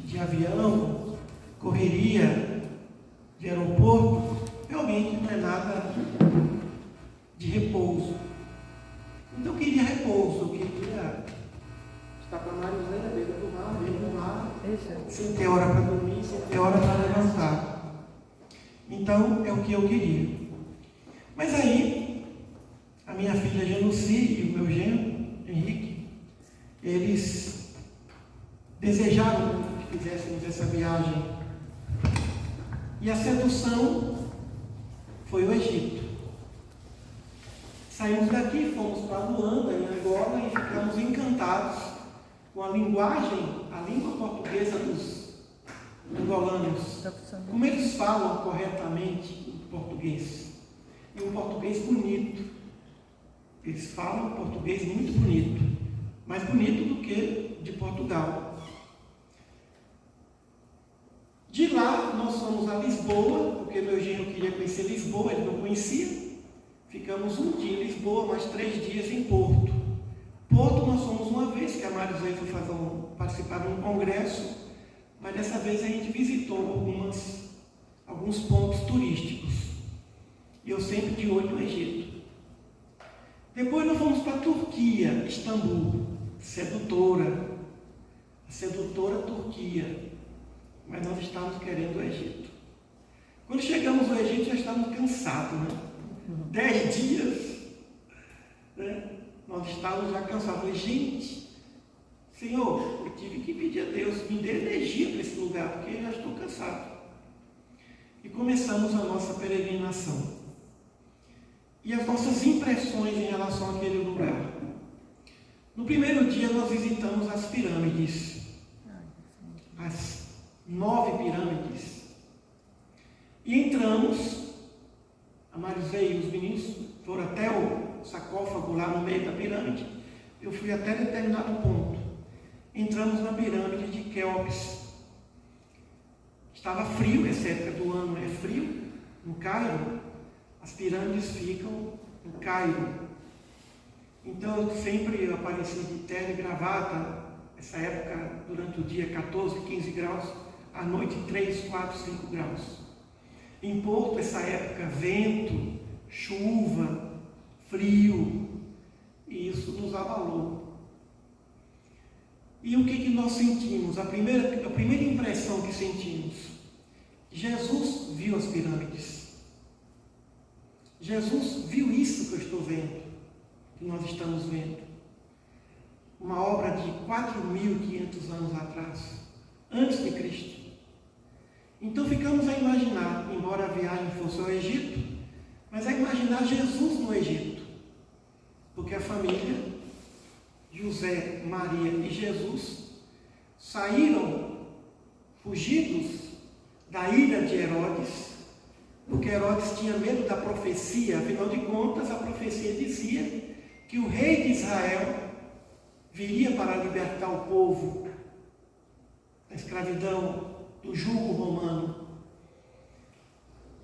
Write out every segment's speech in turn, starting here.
de avião, correria de aeroporto, realmente não é nada de repouso. Então eu queria repouso, eu queria estar com a Marilene à beira do mar, dentro do mar, sem ter hora para dormir, sem ter hora para levantar. Então é o que eu queria. Mas aí, a minha filha Januci e o meu genro, Henrique, eles desejaram que fizéssemos essa viagem. E a sedução foi o Egito. Saímos daqui, fomos para Luanda, em Angola, e ficamos encantados com a linguagem, a língua portuguesa dos angolanos. Como eles falam corretamente o português. E um português bonito. Eles falam português muito bonito. Mais bonito do que de Portugal. De lá, nós fomos a Lisboa, porque meu genro queria conhecer Lisboa, ele não conhecia. Ficamos um dia em Lisboa, mais 3 dias em Porto. Porto nós fomos uma vez, que a Marisei foi participar de um congresso, mas dessa vez a gente visitou alguns pontos turísticos. E eu sempre de olho no Egito. Depois nós fomos para a Turquia, Istambul, sedutora. A sedutora Turquia. Mas nós estávamos querendo o Egito. Quando chegamos ao Egito já estávamos cansados, né? 10 dias, né? Nós estávamos já cansados. Falei, gente, Senhor, eu tive que pedir a Deus, me dê energia para esse lugar, porque eu já estou cansado. E começamos a nossa peregrinação. E as nossas impressões em relação àquele lugar. No primeiro dia nós visitamos as pirâmides. As 9 pirâmides. E entramos. A Marisei e os meninos foram até o sarcófago lá no meio da pirâmide. Eu fui até determinado ponto. Entramos na pirâmide de Quéops. Estava frio, essa época do ano é frio. No Cairo, as pirâmides ficam no Cairo. Então eu sempre apareci de terno e gravata. Essa época, durante o dia, 14, 15 graus. À noite, 3, 4, 5 graus. Em Porto, essa época, vento, chuva, frio, e isso nos abalou. E o que nós sentimos? A primeira impressão que sentimos, Jesus viu as pirâmides. Jesus viu isso que eu estou vendo, que nós estamos vendo. Uma obra de 4.500 anos atrás, antes de Cristo. Então ficamos a imaginar, embora a viagem fosse ao Egito, mas a imaginar Jesus no Egito. Porque a família, José, Maria e Jesus, saíram fugidos da ilha de Herodes, porque Herodes tinha medo da profecia. Afinal de contas, a profecia dizia que o rei de Israel viria para libertar o povo da escravidão, do jugo romano.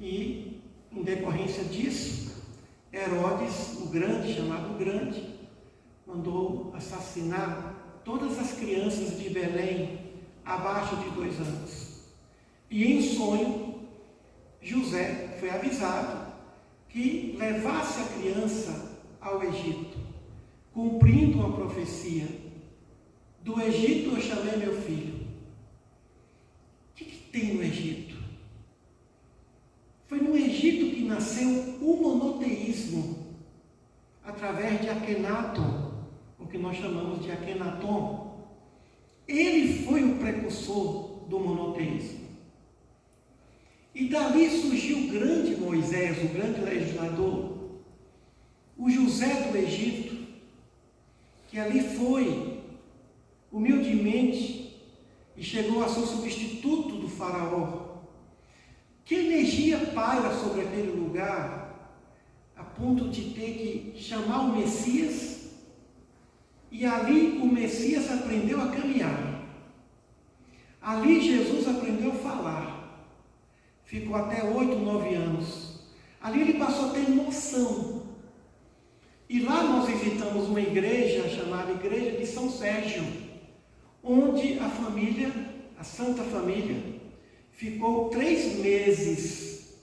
E, em decorrência disso, Herodes, o Grande, chamado Grande, mandou assassinar todas as crianças de Belém abaixo de 2 anos. E em sonho, José foi avisado que levasse a criança ao Egito, cumprindo uma profecia. Do Egito eu chamei meu filho. O que tem no Egito? Foi no Egito que nasceu o monoteísmo, através de Akenaton, o que nós chamamos de Akenaton. Ele foi o precursor do monoteísmo. E dali surgiu o grande Moisés, o grande legislador, o José do Egito, que ali foi humildemente e chegou a ser o substituto do faraó. Que energia paira sobre aquele lugar, a ponto de ter que chamar o Messias, e ali o Messias aprendeu a caminhar. Ali Jesus aprendeu a falar. Ficou até 8, 9 anos. Ali ele passou a ter noção. E lá nós visitamos uma igreja chamada Igreja de São Sérgio, onde a família, a Santa Família, ficou 3 meses.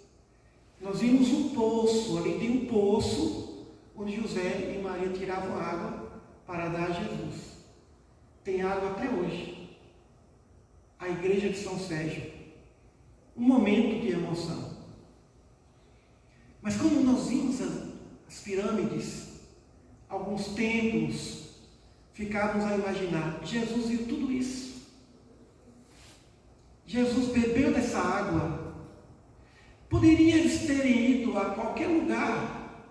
Nós vimos um poço, ali tem um poço, onde José e Maria tiravam água para dar a Jesus. Tem água até hoje. A igreja de São Sérgio. Um momento de emoção. Mas quando nós vimos as pirâmides, alguns templos, ficávamos a imaginar, Jesus viu tudo isso. Jesus bebeu dessa água. Poderiam eles terem ido a qualquer lugar,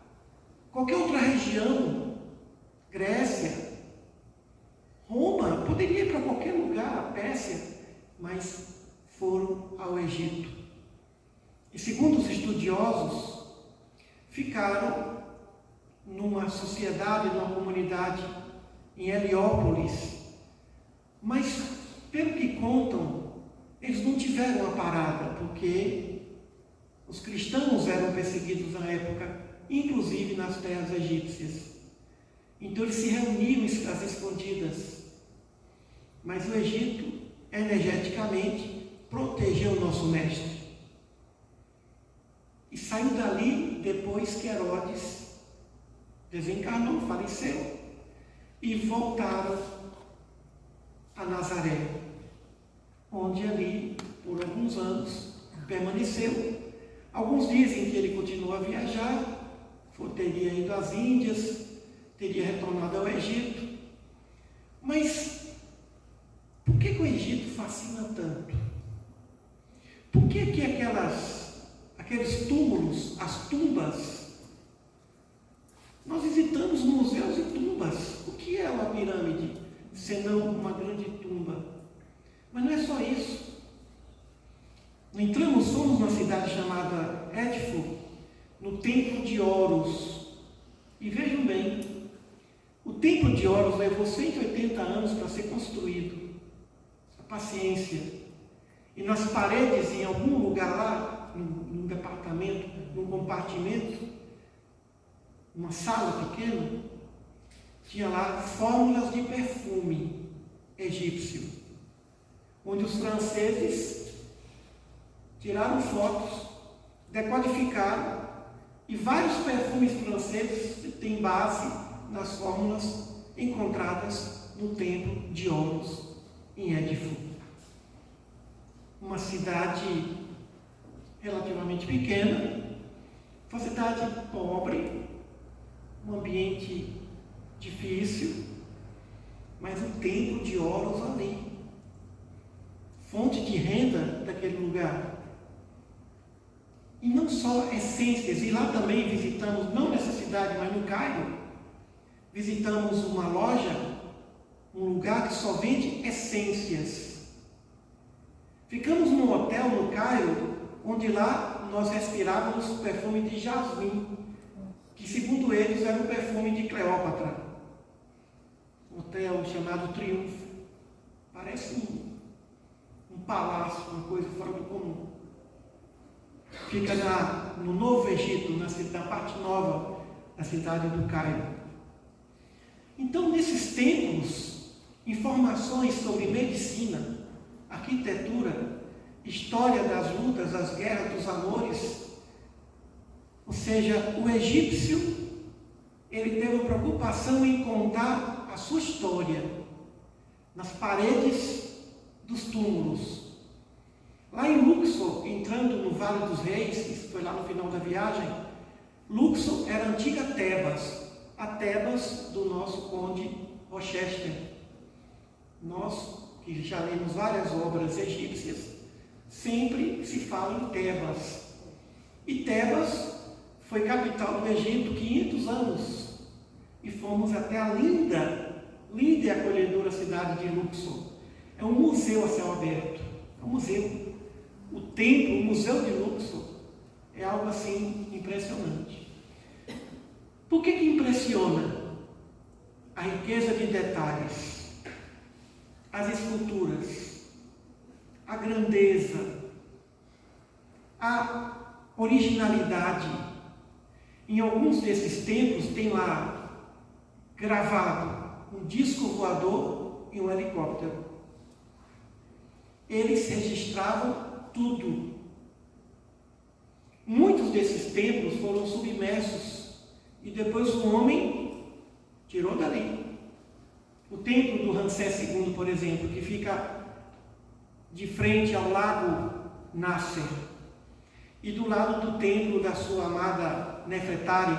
qualquer outra região, Grécia, Roma, poderia ir para qualquer lugar, a Pérsia, mas foram ao Egito. E segundo os estudiosos, ficaram numa sociedade, numa comunidade em Heliópolis, mas pelo que contam, eles não tiveram uma parada, porque os cristãos eram perseguidos na época, inclusive nas terras egípcias. Então eles se reuniam às escondidas. Mas o Egito, energeticamente, protegeu o nosso mestre. E saiu dali depois que Herodes desencarnou, faleceu, e voltaram a Nazaré, onde ali, por alguns anos, permaneceu. Alguns dizem que ele continuou a viajar, teria ido às Índias, teria retornado ao Egito. Mas por que o Egito fascina tanto? Por que aqueles túmulos, as tumbas? Nós visitamos museus e tumbas. O que é uma pirâmide, senão uma grande tumba? Mas não é só isso. Fomos numa cidade chamada Édipo, no Templo de Horus. E vejam bem, o Templo de Horus levou 180 anos para ser construído. A paciência. E nas paredes, em algum lugar lá, num departamento, num compartimento, uma sala pequena, tinha lá fórmulas de perfume egípcio, onde os franceses tiraram fotos, decodificaram, e vários perfumes franceses têm base nas fórmulas encontradas no Templo de Horus, em Édipo. Uma cidade relativamente pequena, uma cidade pobre, um ambiente difícil, mas o Templo de Horus ali, fonte de renda daquele lugar. E não só essências, e lá também visitamos, não nessa cidade, mas no Cairo, visitamos uma loja, um lugar que só vende essências. Ficamos num hotel no Cairo, onde lá nós respirávamos o perfume de jasmim, que segundo eles era o perfume de Cleópatra. Um hotel chamado Triunfo. Parece um palácio, uma coisa fora do comum. Fica no Novo Egito, na parte nova da cidade do Cairo. Então, nesses templos, informações sobre medicina, arquitetura, história das lutas, das guerras, dos amores. Ou seja, o egípcio, ele teve preocupação em contar a sua história nas paredes dos túmulos. Lá em Luxor, entrando no Vale dos Reis, isso foi lá no final da viagem, Luxor era a antiga Tebas, a Tebas do nosso conde Rochester. Nós, que já lemos várias obras egípcias, sempre se fala em Tebas. E Tebas foi capital do Egito 500 anos. E fomos até a linda e acolhedora cidade de Luxor. É um museu a céu aberto. É um museu. O templo, o museu de Luxor, é algo assim impressionante. Por que impressiona? A riqueza de detalhes, as esculturas, a grandeza, a originalidade. Em alguns desses templos tem lá gravado um disco voador e um helicóptero. eles registravam tudo. Muitos desses templos foram submersos e depois o homem tirou dali. O templo do Ramsés II, por exemplo, que fica de frente ao lago Nasser, e do lado do templo da sua amada Nefertari,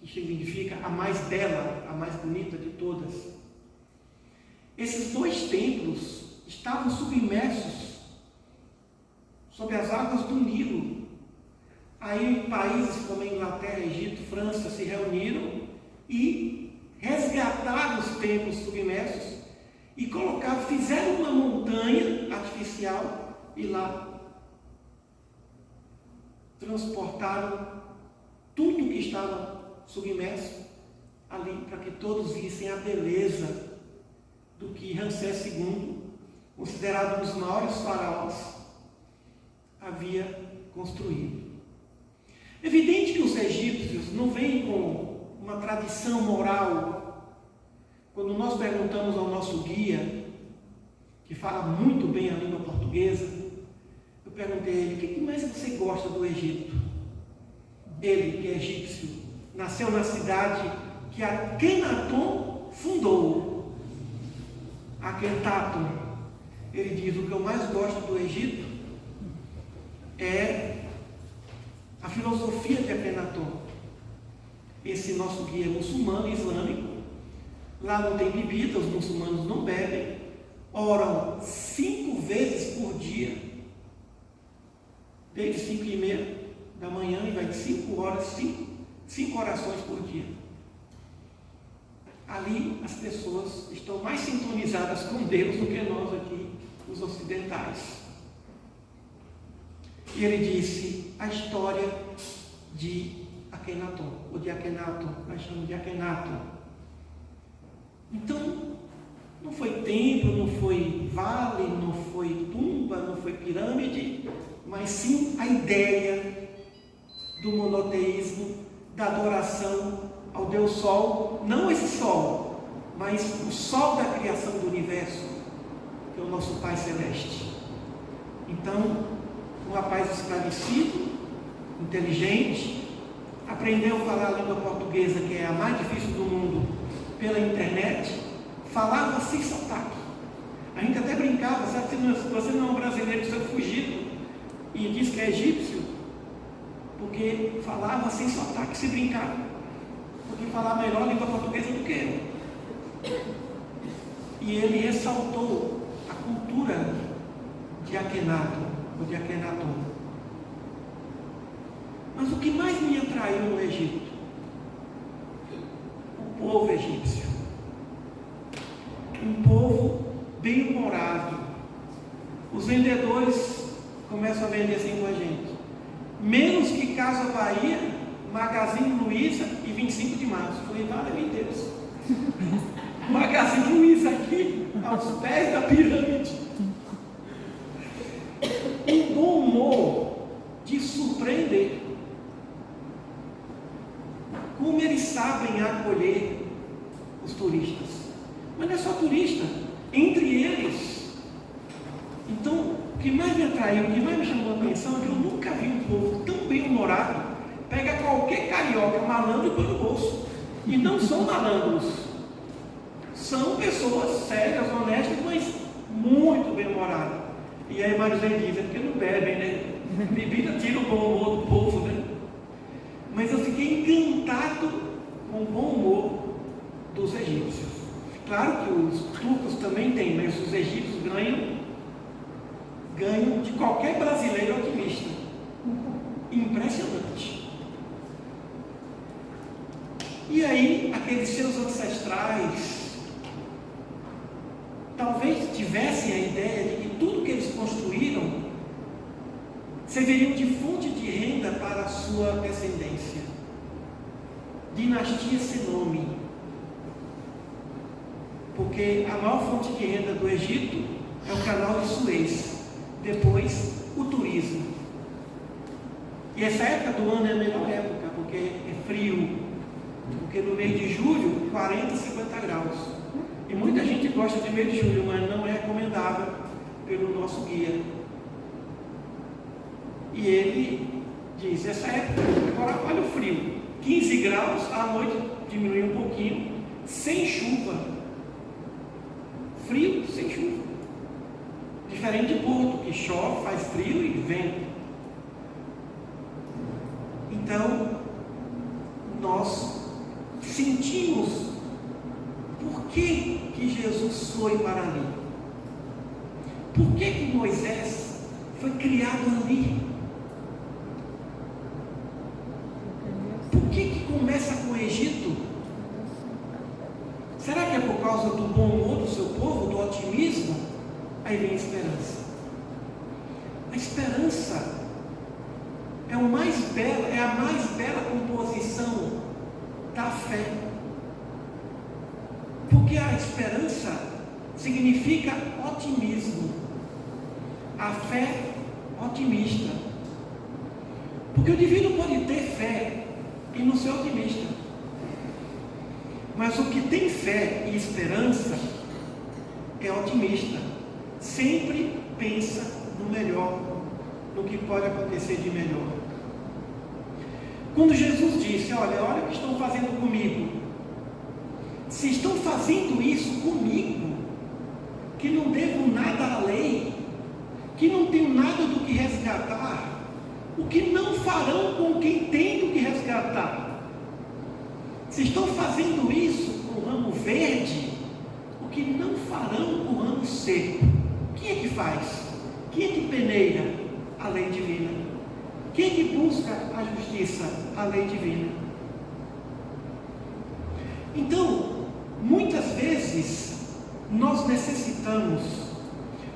que significa a mais bela, a mais bonita de todas. Esses dois templos estavam submersos sob as águas do Nilo. Aí países como Inglaterra, Egito, França se reuniram e resgataram os templos submersos e colocaram, fizeram uma montanha artificial e lá transportaram tudo que estava submerso ali, para que todos vissem a beleza do que Ramsés II, considerado um dos maiores faraós, havia construído. Evidente que os egípcios não vêm com uma tradição moral. Quando nós perguntamos ao nosso guia, que fala muito bem a língua portuguesa, eu perguntei a ele: o que mais você gosta do Egito? Ele, que é egípcio, nasceu na cidade que Akenaton fundou, Akhetaton. Ele diz: o que eu mais gosto do Egito é a filosofia de Akenaton. Esse nosso guia é muçulmano, islâmico. Lá não tem bebida, os muçulmanos não bebem, oram 5 vezes por dia, desde 5h30 da manhã e vai de 5 horas, 5 orações por dia. Ali as pessoas estão mais sintonizadas com Deus do que nós aqui, os ocidentais. E ele disse a história de Akenaton, ou de Akhenaton, nós chamamos de Akhenaton. Então, não foi templo, não foi vale, não foi tumba, não foi pirâmide, mas sim a ideia do monoteísmo, da adoração ao Deus Sol, não esse Sol, mas o Sol da criação do universo, que é o nosso Pai Celeste. Então, um rapaz esclarecido, inteligente, aprendeu a falar a língua portuguesa, que é a mais difícil do mundo, pela internet, falava sem sotaque. A gente até brincava: sabe, você não é um brasileiro, você é fugido, e diz que é egípcio, porque falava sem sotaque, se brincava, porque falava melhor a língua portuguesa do que eu. E ele ressaltou a cultura de Akhenaton, ou de Akhenaton. Mas o que mais me atraiu no Egito? O povo egípcio. Um povo bem-humorado. Os vendedores começam a vender assim com a gente: menos que Casa Bahia, Magazine Luiza e 25 de março. Eu falei: vale Deus. Magazine Luiza aqui, aos pés da pirâmide. Um bom humor de surpreender. Como eles sabem acolher os turistas. Mas não é só turista, entre eles. Então, o que mais me atraiu, o que mais me chamou a atenção é que eu nunca vi um povo tão bem-humorado. Pega qualquer carioca malandro e põe no bolso. E não são malandros, são pessoas sérias, honestas, mas muito bem-humoradas. E aí Marilene diz: é porque não bebem, né? Bebida tira o bom humor do povo, né? Mas eu fiquei encantado com o bom humor dos egípcios. Claro que os turcos também têm, mas os egípcios ganham de qualquer brasileiro otimista. Impressionante. E aí, aqueles seus ancestrais talvez tivessem a ideia de que tudo que eles construíram serviriam de fonte de renda para a sua descendência. Dinastia sem nome. Porque a maior fonte de renda do Egito é o canal de Suez. Depois, o turismo. E essa época do ano é a melhor época, porque é frio. Porque no mês de julho, 40, 50 graus. E muita gente gosta de mês de julho, mas não é recomendável, pelo nosso guia. E ele diz, essa época, agora olha o frio, 15 graus, à noite diminui um pouquinho, sem chuva. Frio sem chuva. Diferente de Porto, que chove, faz frio e vento. Então, nós sentimos por que Jesus foi para ali. Por que Moisés foi criado ali? Por que começa com o Egito? Será que é por causa do bom humor do seu povo, do otimismo? Aí vem a esperança. A esperança é a mais bela composição da fé. Porque a esperança significa otimismo. A fé otimista. Porque o indivíduo pode ter fé e não ser otimista. Mas o que tem fé e esperança é otimista. Sempre pensa no melhor, no que pode acontecer de melhor. Quando Jesus disse, olha o que estão fazendo comigo. Se estão fazendo isso comigo, que não devo nada à lei, que não tenho nada do que resgatar, o que não farão com quem tem do que resgatar? Se estão fazendo isso com o ramo verde, o que não farão com o ramo seco? Quem é que faz? Quem é que peneira? A lei divina. Quem é que busca a justiça? A lei divina. Então, muitas vezes, nós necessitamos,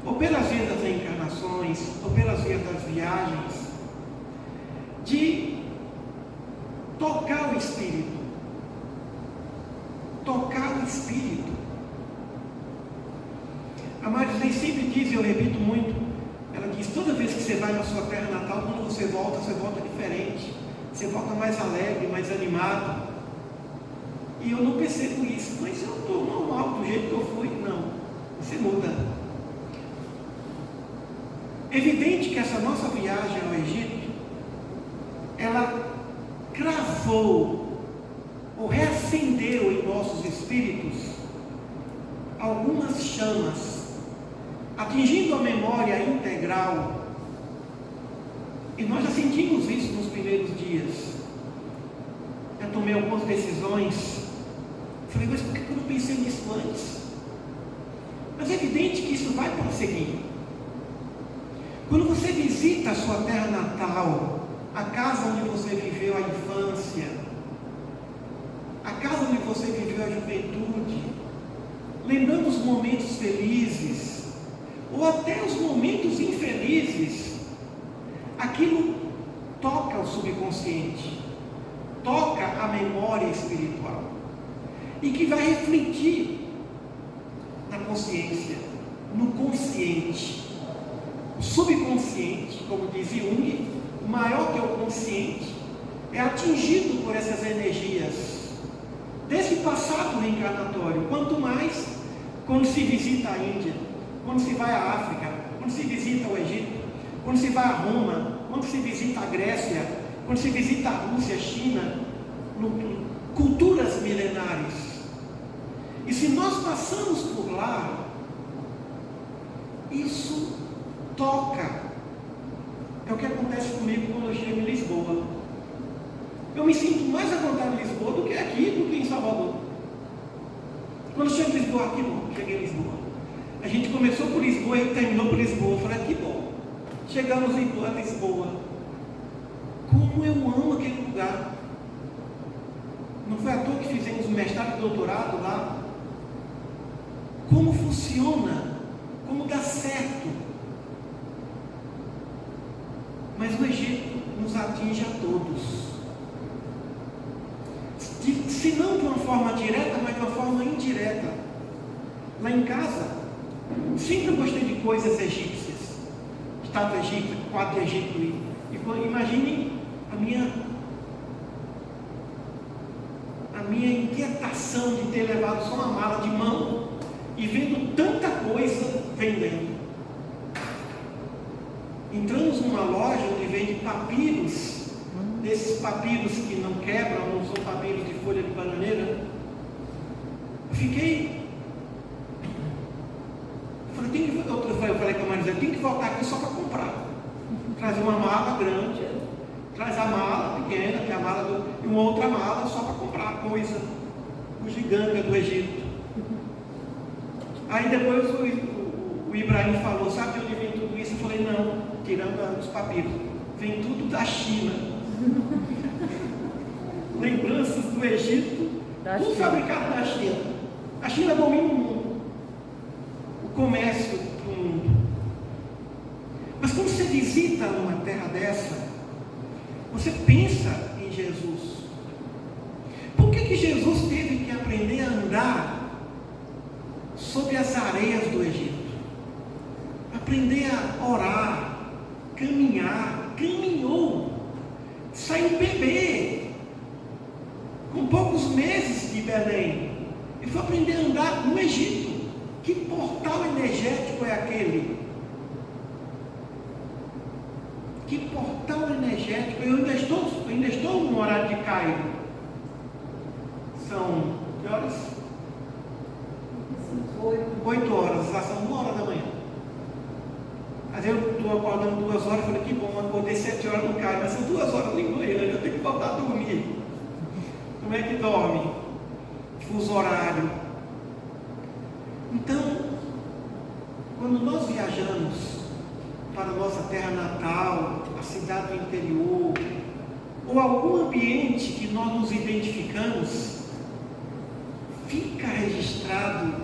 ou pelas vias das reencarnações, ou pelas vias das viagens, de tocar o Espírito. Tocar o Espírito. A Marilei sempre diz, e eu repito muito, ela diz, toda vez que você vai na sua terra natal, quando você volta diferente. Você volta mais alegre, mais animado. E eu não percebo isso, mas eu estou normal, do jeito que eu fui. Não, você muda. É evidente que essa nossa viagem ao Egito, ela cravou, ou reacendeu em nossos espíritos, algumas chamas, atingindo a memória integral. E nós já sentimos isso nos primeiros dias. Eu tomei algumas decisões. Falei, mas por que eu não pensei nisso antes? Mas é evidente que isso vai prosseguir. Quando você visita a sua terra natal, a casa onde você viveu a infância, a casa onde você viveu a juventude, lembrando os momentos felizes, ou até os momentos infelizes, aquilo toca o subconsciente, toca a memória espiritual, e que vai refletir na consciência, no consciente. O subconsciente, como diz Jung, maior que o consciente, é atingido por essas energias desse passado reencarnatório. Quanto mais quando se visita a Índia, quando se vai à África, quando se visita o Egito, quando se vai a Roma, quando se visita a Grécia, quando se visita a Rússia, a China, culturas milenares. E se nós passamos por lá, isso toca. É o que acontece comigo quando eu chego em Lisboa. Eu me sinto mais à vontade em Lisboa do que aqui, do que em Salvador. Quando eu chego em Lisboa, que bom, cheguei em Lisboa. A gente começou por Lisboa e terminou por Lisboa. Eu falei, que bom. Chegamos em Lisboa. Como eu amo aquele lugar. Não foi à toa que fizemos um mestrado e doutorado lá. Como funciona, como dá certo. Mas o Egito nos atinge a todos. Se não de uma forma direta, mas de uma forma indireta. Lá em casa, sempre gostei de coisas egípcias. Estátua egípcia, quadro de Egito. E imaginem a minha inquietação de ter levado só uma mala de mão e vendo tanta coisa vendendo. Entramos numa loja onde vende papiros, desses papiros que não quebram, não são papiros de folha de bananeira. Eu falei com a Marisa, tem que voltar aqui só para comprar. Trazer uma mala grande, traz a mala pequena, que é a mala e uma outra mala só para comprar coisa, bugiganga do Egito. Aí depois o Ibrahim falou, sabe de onde vem tudo isso? Eu falei, não, tirando os papiros, vem tudo da China. Lembranças do Egito, tudo fabricado na China. A China domina o mundo, o comércio do mundo. Mas quando você visita uma terra dessa, você pensa em Jesus. Por que Jesus teve que aprender a andar sobre as areias do Egito? Aprender a orar, caminhou, saiu bebê, com poucos meses de Belém, e foi aprender a andar no Egito. Que portal energético é aquele? Que portal energético? Eu ainda estou no horário de Cairo. São que horas? 8 horas, lá são 1 hora da manhã. Mas eu estou acordando 2 horas, falei que bom, acordei 7 horas no Cairo, mas são 2 horas em Goiânia, eu tenho que voltar a dormir. Como é que dorme? Fuso horário. Então, quando nós viajamos para a nossa terra natal, a cidade do interior, ou algum ambiente que nós nos identificamos, fica registrado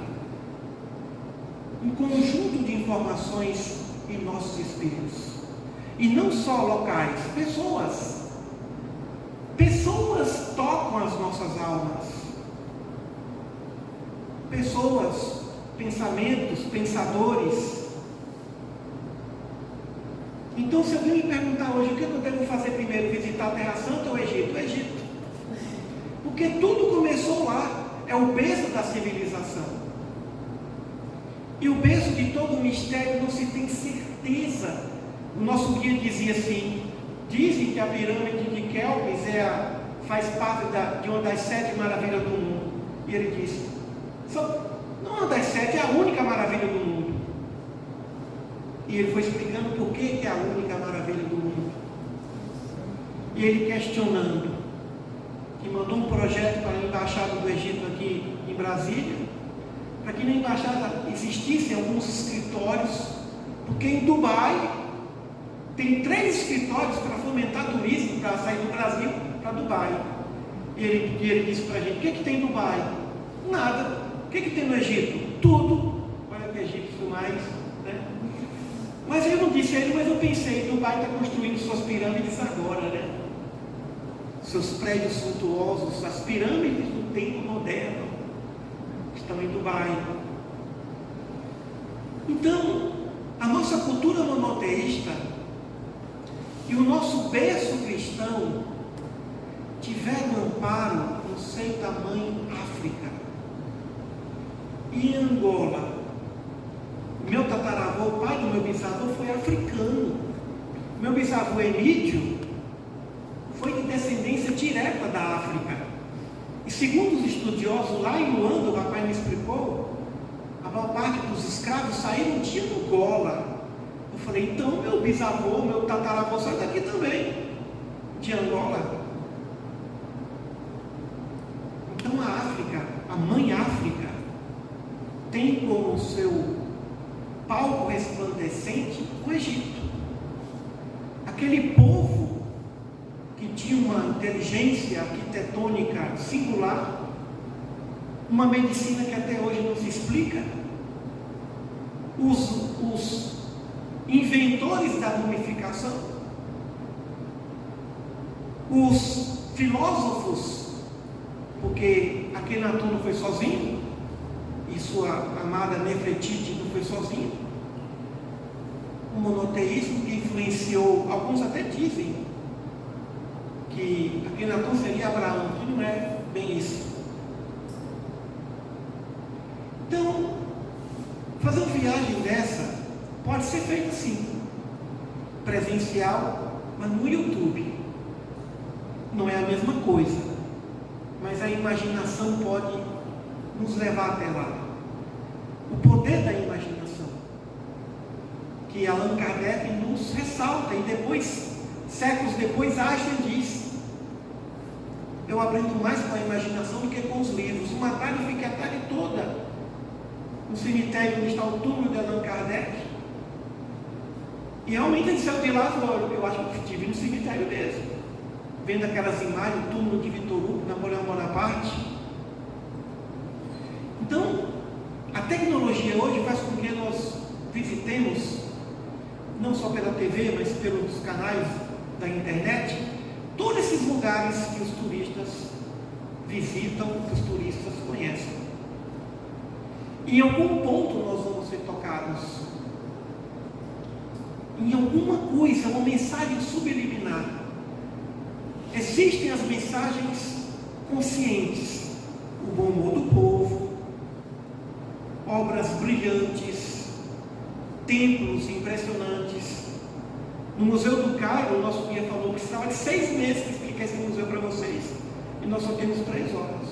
um conjunto de informações em nossos espíritos. E não só locais, pessoas. Pessoas tocam as nossas almas. Pessoas, pensamentos, pensadores. Então, se alguém me perguntar hoje o que eu devo fazer primeiro, visitar a Terra Santa ou o Egito? O Egito. Porque tudo começou lá. É o berço da civilização. E o berço de todo o mistério não se tem certeza. O nosso guia dizia assim, dizem que a pirâmide de Kelpis faz parte de uma das 7 maravilhas do mundo. E ele disse, não uma das 7, é a única maravilha do mundo. E ele foi explicando por que é a única maravilha do mundo. E ele questionando, que mandou um projeto para a Embaixada do Egito aqui em Brasília, para que na Embaixada existissem alguns escritórios, porque em Dubai tem 3 escritórios para fomentar turismo, para sair do Brasil para Dubai. E ele disse para a gente, o que tem em Dubai? Nada. O que tem no Egito? Tudo. Olha que egípcio mais, né? Mas eu não disse a ele, mas eu pensei, Dubai está construindo suas pirâmides agora, né? Seus prédios suntuosos, as pirâmides do tempo moderno estão em Dubai. Então, a nossa cultura monoteísta e o nosso berço cristão tiveram amparo no seio da mãe África. E em Angola, meu tataravô, o pai do meu bisavô, foi africano. Meu bisavô Emídio foi de descendência direta da África. E segundo os estudiosos, lá em Luanda, o rapaz me explicou, a maior parte dos escravos saíram de Angola. Eu falei, então meu bisavô, meu tataravô saiu daqui também, de Angola. Então a África, a mãe África, tem como seu palco resplandecente o Egito. Aquele povo que tinha uma inteligência arquitetônica singular, uma medicina que até hoje não se explica. Os inventores da mumificação, os filósofos, porque Akhenaton não foi sozinho, e sua amada Nefertiti não foi sozinho. O monoteísmo que influenciou, alguns até dizem que Akhenaton seria Abraão, que não é bem isso. Então, fazer uma viagem dessa pode ser feita sim. presencial, mas no YouTube. Não é a mesma coisa, mas a imaginação pode nos levar até lá. O poder da imaginação, que Allan Kardec nos ressalta, e depois, séculos depois, Einstein diz: eu aprendo mais com a imaginação do que com os livros. Uma tarde eu fiquei a tarde toda no cemitério onde está o túmulo de Allan Kardec, e realmente ele saiu de lá e falou: eu acho que eu estive no cemitério mesmo, vendo aquelas imagens, o túmulo de Victor Hugo, Napoleão Bonaparte. Então, a tecnologia hoje faz com que nós visitemos, não só pela TV, mas pelos canais da internet, todos esses lugares que os turistas visitam, que os turistas conhecem. Em algum ponto nós vamos ser tocados, em alguma coisa, uma mensagem subliminar. Existem as mensagens conscientes, o bom humor do povo, obras brilhantes, templos impressionantes. No Museu do Cairo, o nosso guia falou que precisava de 6 meses para explicar esse museu para vocês, e nós só temos 3 horas.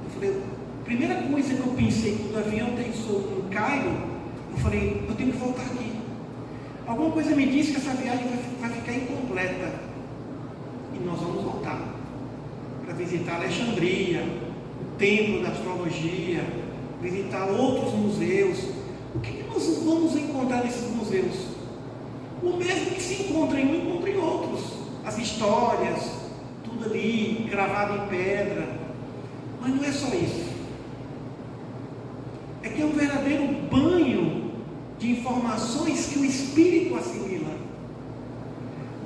Eu falei, a primeira coisa que eu pensei quando o avião aterrissou no Cairo, eu falei, eu tenho que voltar aqui. Alguma coisa me disse que essa viagem vai ficar incompleta, e nós vamos voltar para visitar Alexandria, o templo da astrologia, visitar outros museus. O que nós vamos encontrar nesses museus? O mesmo que se encontra em um, encontra em outros. As histórias, tudo ali, gravado em pedra. Mas não é só isso. É que é um verdadeiro banho de informações que o espírito assimila.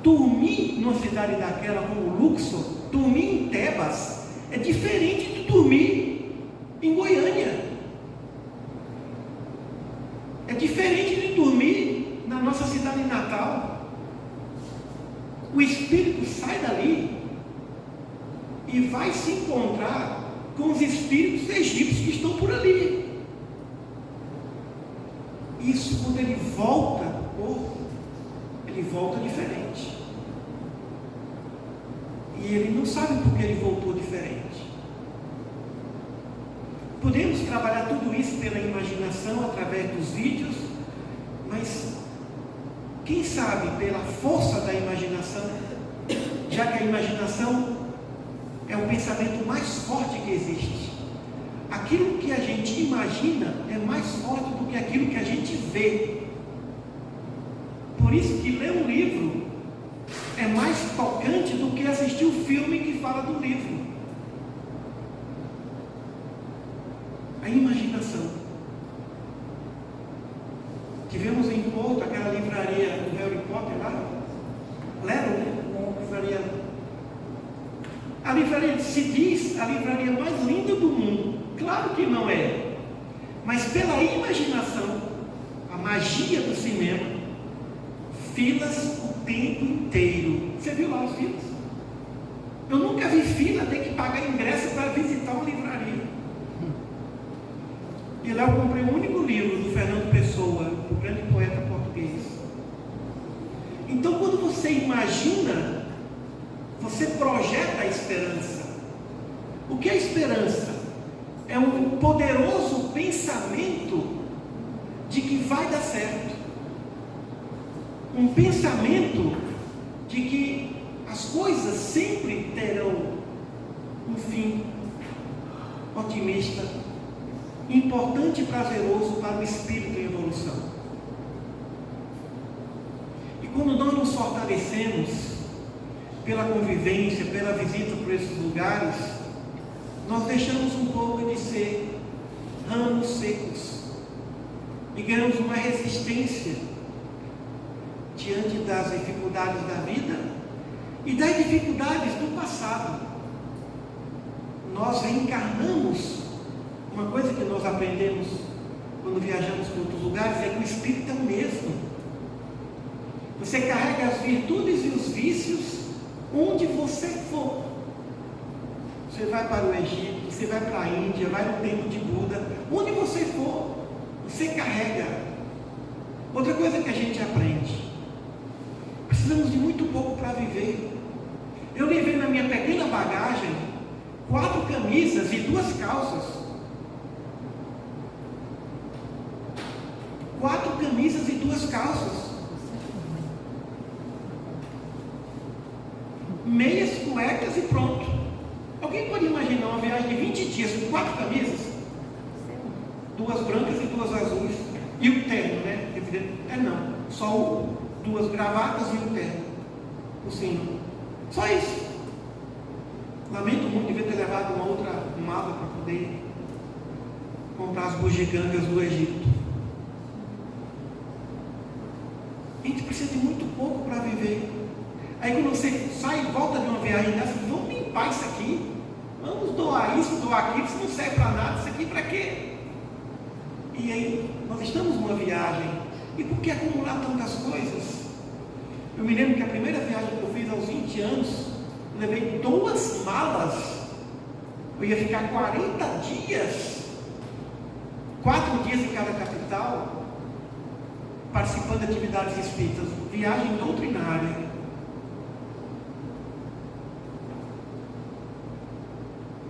Dormir numa cidade daquela como Luxor, dormir em Tebas, é diferente de dormir em Goiânia. É diferente de dormir na nossa cidade natal. O espírito sai dali e vai se encontrar com os espíritos egípcios que estão por ali. Isso, quando ele volta ao corpo, ele volta diferente. E ele não sabe por que ele voltou diferente. Podemos trabalhar tudo isso pela imaginação, através dos vídeos, mas quem sabe pela força da imaginação, já que a imaginação é o pensamento mais forte que existe. Aquilo que a gente imagina é mais forte do que aquilo que a gente vê. Por isso que ler um livro é mais tocante do que assistir o filme que fala do livro. A imaginação. Tivemos em Porto aquela livraria do Harry Potter lá, Lero, né? A livraria se diz a livraria mais linda do mundo. Claro que não é, mas pela imaginação, a magia do cinema, filas o tempo inteiro. Você viu lá as filas? Eu nunca vi fila ter que pagar ingresso para visitar uma livraria. E lá eu comprei o único livro do Fernando Pessoa, o grande poeta português. Então, quando você imagina, você projeta a esperança. O que é esperança? É um poderoso pensamento de que vai dar certo. Um pensamento de que as coisas sempre terão um fim otimista, importante e prazeroso para o espírito em evolução. E quando nós nos fortalecemos pela convivência, pela visita por esses lugares, nós deixamos um pouco de ser ramos secos e ganhamos uma resistência diante das dificuldades da vida e das dificuldades do passado. Nós reencarnamos. Uma coisa que nós aprendemos quando viajamos para outros lugares é que o espírito é o mesmo. Você carrega as virtudes e os vícios onde você for. Você vai para o Egito, você vai para a Índia, vai no templo de Buda, onde você for, você carrega. Outra coisa que a gente aprende: precisamos de muito pouco para viver. Eu levei na minha pequena bagagem 4 camisas e 2 calças. 4 camisas e 2 calças. Meias, cuecas e pronto. Alguém pode imaginar uma viagem de 20 dias com 4 camisas? 2 brancas e 2 azuis. E o terno, né? Não. Só 2 gravatas e um terno por cima. Só isso. Lamento muito, devia ter levado uma outra mala para poder comprar as bugigangas do Egito. A gente precisa de muito pouco para viver. Aí quando você sai e volta de uma viagem dessa, vamos limpar isso aqui, vamos doar isso, doar aquilo, isso não serve para nada, isso aqui para quê? E aí, nós estamos numa viagem, e por que acumular tantas coisas? Eu me lembro que a primeira viagem que eu fiz aos 20 anos, eu levei 2 malas, eu ia ficar 40 dias, 4 dias em cada capital, participando de atividades espíritas, viagem doutrinária.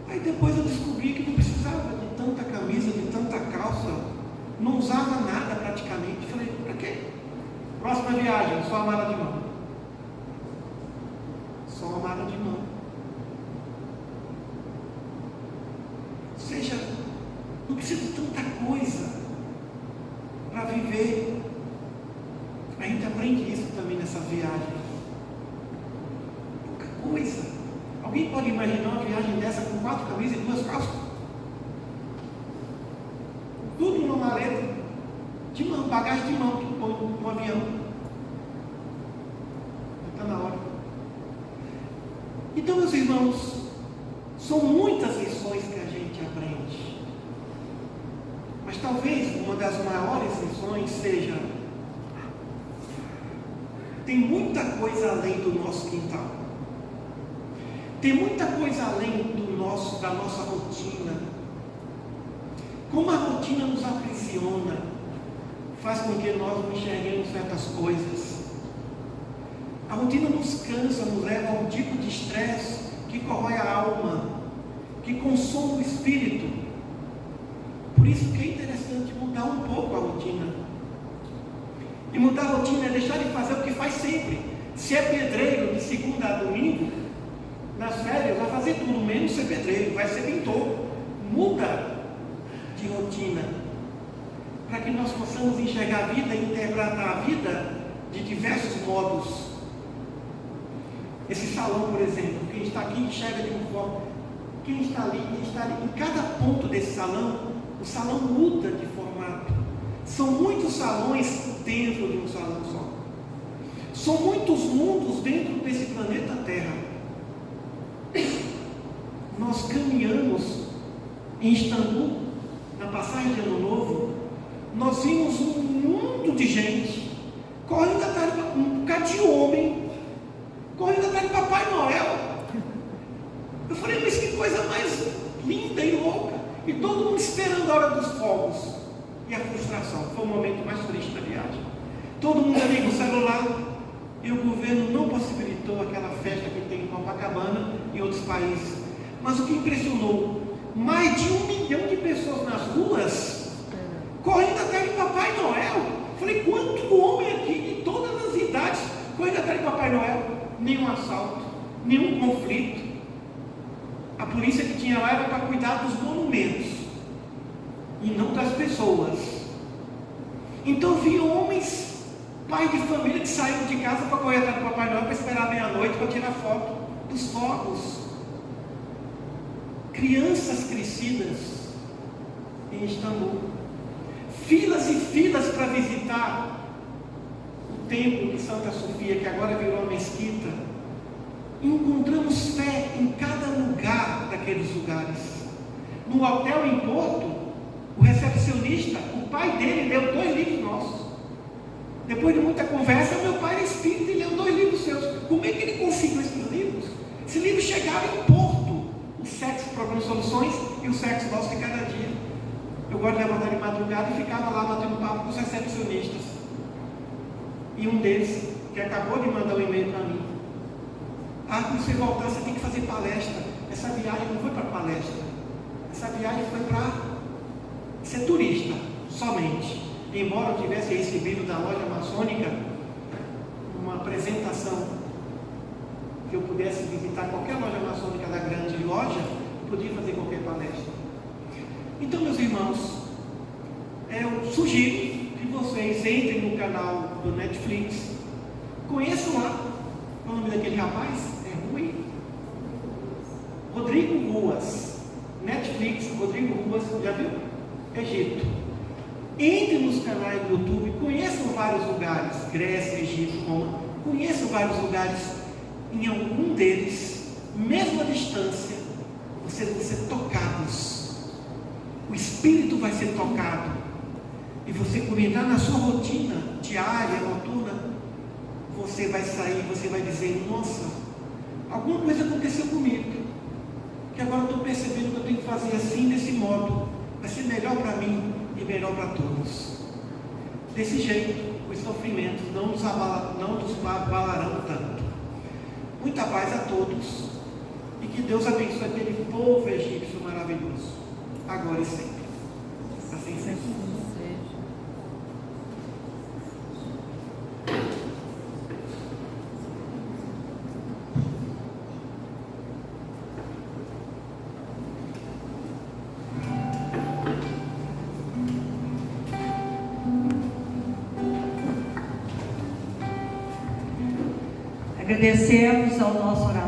Aí depois eu descobri que não precisava de tanta camisa, de tanta calça, não usava nada praticamente. Falei, para quê? Próxima viagem, só a mala de mão. Só a mala de mão. Ou seja, não precisa de tanta coisa para viver. A gente aprende isso também nessa viagem. Pouca coisa. Alguém pode imaginar uma viagem dessa com 4 camisas e 2 calças? Tudo numa maleta de mão, bagagem de mão que põe no avião. Está na hora. Então, meus irmãos, são muitas lições que a gente aprende. Mas talvez uma das maiores lições seja: tem muita coisa além do nosso quintal. Tem muita coisa além da nossa rotina. Como a rotina nos aprisiona, faz com que nós não enxerguemos certas coisas. A rotina nos cansa, nos leva a um tipo de estresse que corrói a alma, que consome o espírito. Por isso que é interessante mudar um pouco a rotina. E mudar a rotina é deixar de fazer o que faz sempre. Se é pedreiro de segunda a domingo, nas férias vai fazer tudo, menos ser pedreiro, vai ser pintor. Muda de rotina, para que nós possamos enxergar a vida e interpretar a vida de diversos modos. Esse salão, por exemplo, quem está aqui enxerga de uma forma, quem está ali, em cada ponto desse salão, o salão muda de formato. São muitos salões dentro de um salão só. São muitos mundos dentro desse planeta Terra. Nós caminhamos em Istambul, na passagem de Ano Novo, nós vimos um mundo de gente correndo atrás de um bocado de homem, correndo atrás de Papai Noel. Eu falei, mas que coisa mais linda e louca! E todo mundo esperando a hora dos fogos. E a frustração, foi o momento mais triste da viagem. Todo mundo ali com o celular, e o governo não possibilitou aquela festa que tem em Copacabana e em outros países. Mas o que impressionou, mais de 1 milhão de pessoas nas ruas, correndo atrás de Papai Noel. Falei, quanto homem aqui de todas as idades correndo atrás de Papai Noel? Nenhum assalto, nenhum conflito. A polícia que tinha lá era para cuidar dos monumentos e não das pessoas. Então vi homens, pais de família, que saíram de casa para correr atrás do Papai Noel para esperar meia-noite para tirar foto dos fogos. Crianças crescidas em Istambul, filas e filas para visitar o templo de Santa Sofia, que agora virou uma mesquita. Encontramos fé em cada lugar daqueles lugares. No hotel em Porto, o recepcionista, o pai dele leu 2 livros nossos. Depois de muita conversa, meu pai era espírita e leu 2 livros seus. Como é que ele conseguiu esses livros? Esses livros chegaram em Porto. O Sexo Programa Soluções e o Sexo Nosso de Cada Dia. Eu gosto de levantar de madrugada e ficava lá batendo papo com os recepcionistas. E um deles, que acabou de mandar um e-mail para mim: quando você voltar, você tem que fazer palestra. Essa viagem não foi para palestra, essa viagem foi para ser turista somente. Embora eu tivesse recebido da loja maçônica uma apresentação que eu pudesse visitar qualquer loja maçônica da grande loja, podia fazer qualquer palestra. Então, meus irmãos, eu sugiro que vocês entrem no canal do Netflix, conheçam lá. Qual é o nome daquele rapaz? É Rui? Rodrigo Ruas. Netflix, Rodrigo Ruas, já viu? Egito. Entrem nos canais do YouTube, conheçam vários lugares, Grécia, Egito, Roma, conheçam vários lugares. Em algum deles, mesmo à distância, vocês vão ser tocados. O Espírito vai ser tocado. E você, por entrar na sua rotina diária, noturna, você vai sair, você vai dizer: nossa, alguma coisa aconteceu comigo, que agora eu estou percebendo que eu tenho que fazer assim, desse modo, vai ser melhor para mim e melhor para todos. Desse jeito, os sofrimentos não nos abalarão tanto. Muita paz a todos, e que Deus abençoe aquele povo egípcio maravilhoso, agora e sempre. Assim seja. Agradecemos ao nosso orador